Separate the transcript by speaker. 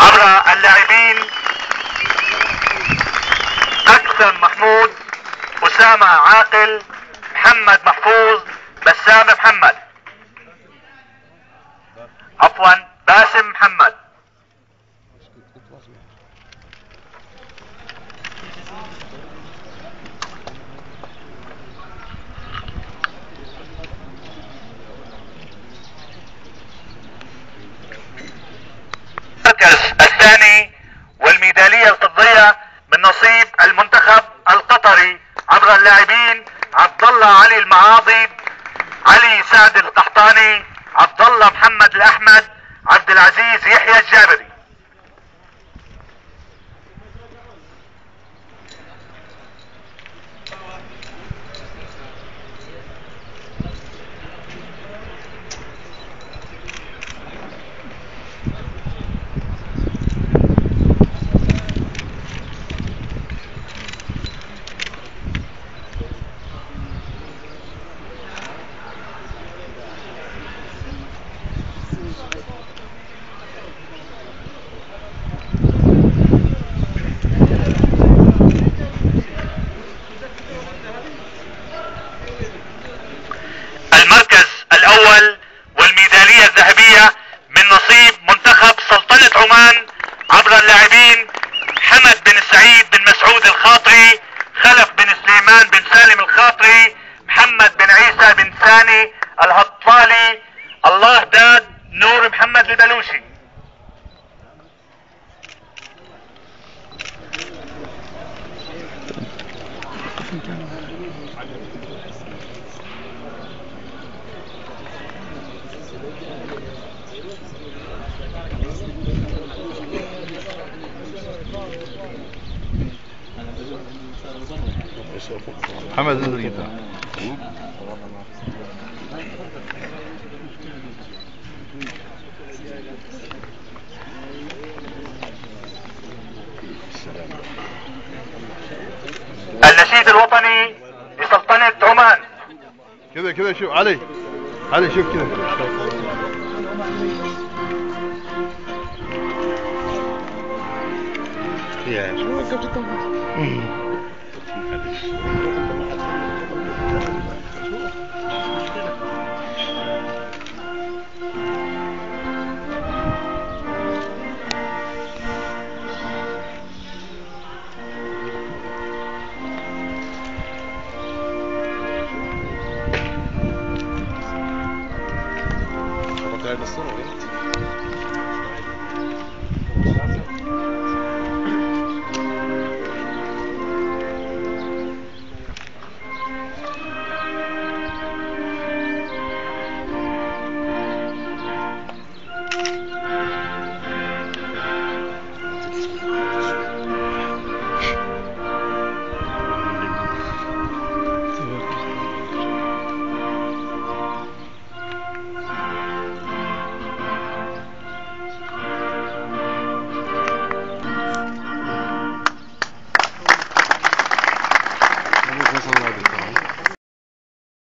Speaker 1: عبر اللاعبين: أكثم محمود، أسامة عاقل، محمد محفوظ، بسام محمد، عفوا باسم محمد. المركز الثاني والميدالية الفضية من نصيب المنتخب القطري عبر اللاعبين: عبد الله علي المعاضي، علي سعد القحطاني، عبد الله محمد الاحمد، عبد العزيز يحيى الجابري. المركز الاول والميدالية الذهبية من نصيب منتخب سلطنة عمان عبر اللاعبين: حمد بن سعيد بن مسعود الخاطري، خلف بن سليمان بن سالم الخاطري، محمد بن عيسى بن ثاني الهطالي، الله داد، نور محمد البلوشي.
Speaker 2: محمد انزل جدا.
Speaker 1: النشيد الوطني لسلطنة عمان.
Speaker 2: كذا كذا شوف علي، علي شوف كذا. يا